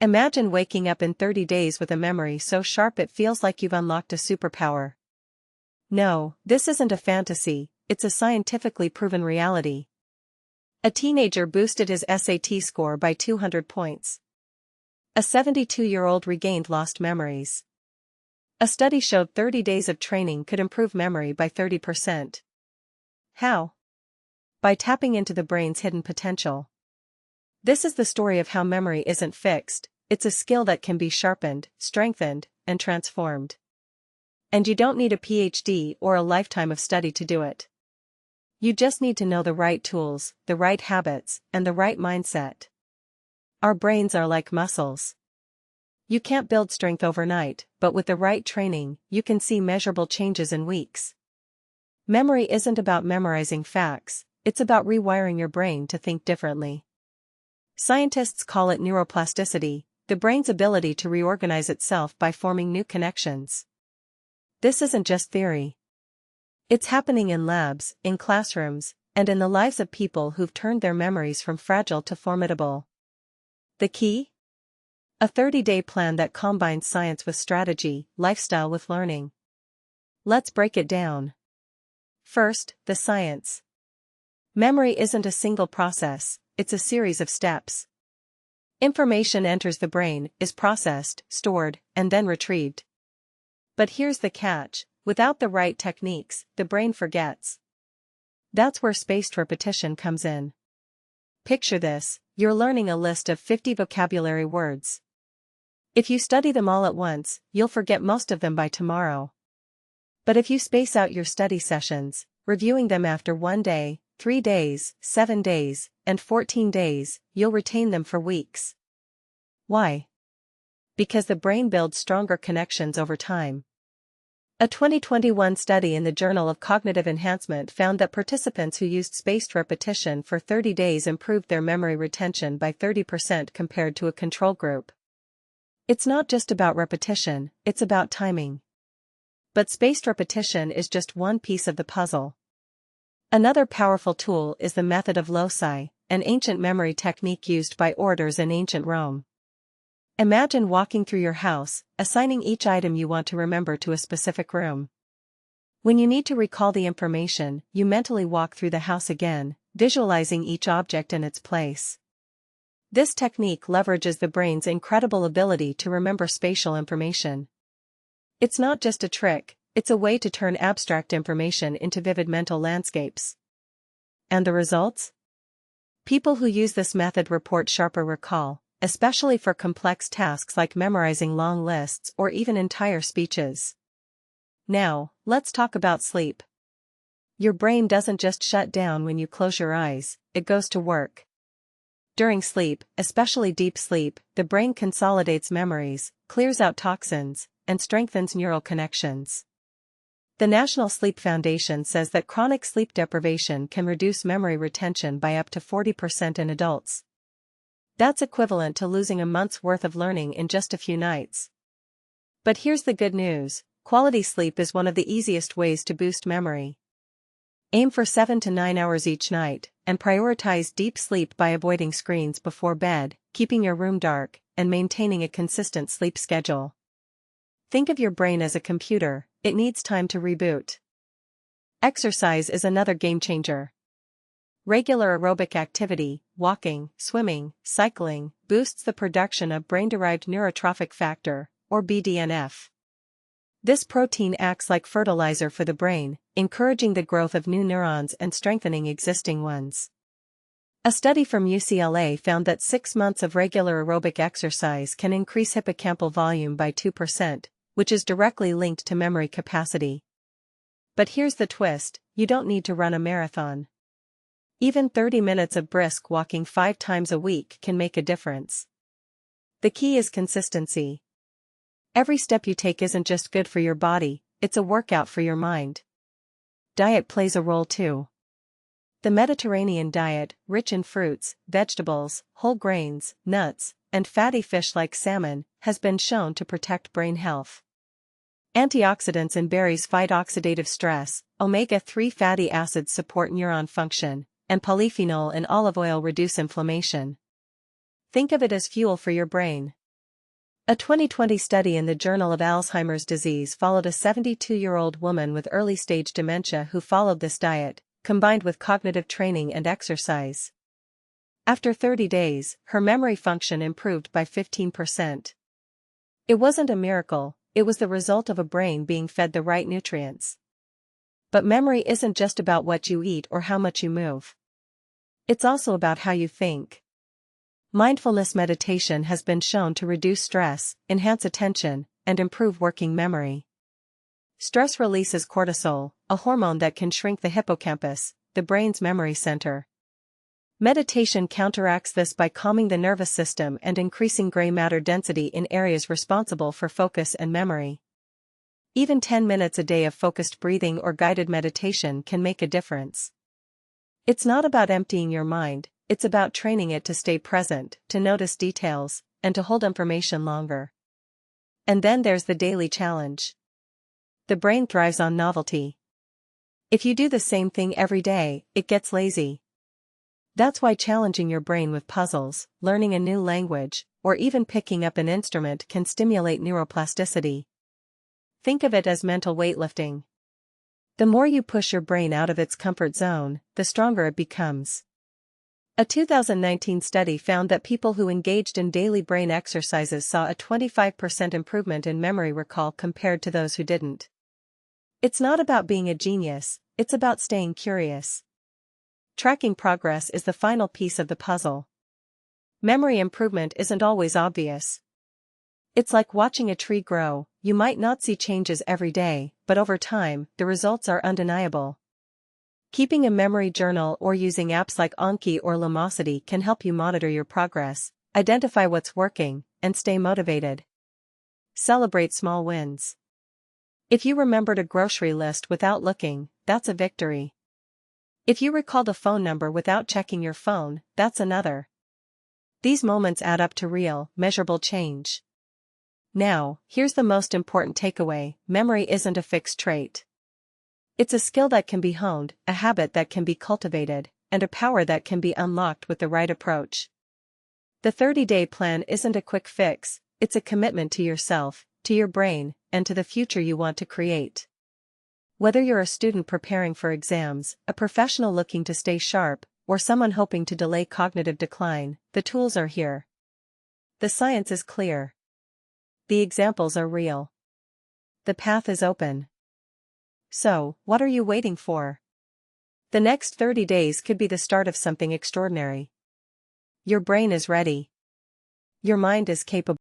Imagine waking up in 30 days with a memory so sharp it feels like you've unlocked a superpower. No, this isn't a fantasy, it's a scientifically proven reality. A teenager boosted his SAT score by 200 points. A 72-year-old regained lost memories. A study showed 30 days of training could improve memory by 30%. How? By tapping into the brain's hidden potential. This is the story of how memory isn't fixed, it's a skill that can be sharpened, strengthened, and transformed. And you don't need a PhD or a lifetime of study to do it. You just need to know the right tools, the right habits, and the right mindset. Our brains are like muscles. You can't build strength overnight, but with the right training, you can see measurable changes in weeks. Memory isn't about memorizing facts, it's about rewiring your brain to think differently. Scientists call it neuroplasticity, the brain's ability to reorganize itself by forming new connections. This isn't just theory. It's happening in labs, in classrooms, and in the lives of people who've turned their memories from fragile to formidable. The key? A 30-day plan that combines science with strategy, lifestyle with learning. Let's break it down. First, the science. Memory isn't a single process, it's a series of steps. Information enters the brain, is processed, stored, and then retrieved. But here's the catch, without the right techniques, the brain forgets. That's where spaced repetition comes in. Picture this, you're learning a list of 50 vocabulary words. If you study them all at once, you'll forget most of them by tomorrow. But if you space out your study sessions, reviewing them after 1 day, 3 days, 7 days, and 14 days, you'll retain them for weeks. Why? Because the brain builds stronger connections over time. A 2021 study in the Journal of Cognitive Enhancement found that participants who used spaced repetition for 30 days improved their memory retention by 30% compared to a control group. It's not just about repetition, it's about timing. But spaced repetition is just one piece of the puzzle. Another powerful tool is the method of loci, an ancient memory technique used by orators in ancient Rome. Imagine walking through your house, assigning each item you want to remember to a specific room. When you need to recall the information, you mentally walk through the house again, visualizing each object in its place. This technique leverages the brain's incredible ability to remember spatial information. It's not just a trick, it's a way to turn abstract information into vivid mental landscapes. And the results? People who use this method report sharper recall, especially for complex tasks like memorizing long lists or even entire speeches. Now, let's talk about sleep. Your brain doesn't just shut down when you close your eyes, it goes to work. During sleep, especially deep sleep, the brain consolidates memories, clears out toxins, and strengthens neural connections. The National Sleep Foundation says that chronic sleep deprivation can reduce memory retention by up to 40% in adults. That's equivalent to losing a month's worth of learning in just a few nights. But here's the good news, quality sleep is one of the easiest ways to boost memory. Aim for 7 to 9 hours each night, and prioritize deep sleep by avoiding screens before bed, keeping your room dark, and maintaining a consistent sleep schedule. Think of your brain as a computer, it needs time to reboot. Exercise is another game changer. Regular aerobic activity, walking, swimming, cycling, boosts the production of brain-derived neurotrophic factor, or BDNF. This protein acts like fertilizer for the brain, encouraging the growth of new neurons and strengthening existing ones. A study from UCLA found that 6 months of regular aerobic exercise can increase hippocampal volume by 2%, which is directly linked to memory capacity. But here's the twist, you don't need to run a marathon. Even 30 minutes of brisk walking 5 times a week can make a difference. The key is consistency. Every step you take isn't just good for your body, it's a workout for your mind. Diet plays a role too. The Mediterranean diet, rich in fruits, vegetables, whole grains, nuts, and fatty fish like salmon, has been shown to protect brain health. Antioxidants in berries fight oxidative stress, omega-3 fatty acids support neuron function, and polyphenol in olive oil reduce inflammation. Think of it as fuel for your brain. A 2020 study in the Journal of Alzheimer's Disease followed a 72-year-old woman with early-stage dementia who followed this diet, combined with cognitive training and exercise. After 30 days, her memory function improved by 15%. It wasn't a miracle, it was the result of a brain being fed the right nutrients. But memory isn't just about what you eat or how much you move. It's also about how you think. Mindfulness meditation has been shown to reduce stress, enhance attention, and improve working memory. Stress releases cortisol, a hormone that can shrink the hippocampus, the brain's memory center. Meditation counteracts this by calming the nervous system and increasing gray matter density in areas responsible for focus and memory. Even 10 minutes a day of focused breathing or guided meditation can make a difference. It's not about emptying your mind, it's about training it to stay present, to notice details, and to hold information longer. And then there's the daily challenge. The brain thrives on novelty. If you do the same thing every day, it gets lazy. That's why challenging your brain with puzzles, learning a new language, or even picking up an instrument can stimulate neuroplasticity. Think of it as mental weightlifting. The more you push your brain out of its comfort zone, the stronger it becomes. A 2019 study found that people who engaged in daily brain exercises saw a 25% improvement in memory recall compared to those who didn't. It's not about being a genius, it's about staying curious. Tracking progress is the final piece of the puzzle. Memory improvement isn't always obvious. It's like watching a tree grow, you might not see changes every day, but over time, the results are undeniable. Keeping a memory journal or using apps like Anki or Lumosity can help you monitor your progress, identify what's working, and stay motivated. Celebrate small wins. If you remembered a grocery list without looking, that's a victory. If you recalled a phone number without checking your phone, that's another. These moments add up to real, measurable change. Now, here's the most important takeaway: memory isn't a fixed trait. It's a skill that can be honed, a habit that can be cultivated, and a power that can be unlocked with the right approach. The 30-day plan isn't a quick fix, it's a commitment to yourself, to your brain, and to the future you want to create. Whether you're a student preparing for exams, a professional looking to stay sharp, or someone hoping to delay cognitive decline, the tools are here. The science is clear. The examples are real. The path is open. So, what are you waiting for? The next 30 days could be the start of something extraordinary. Your brain is ready. Your mind is capable.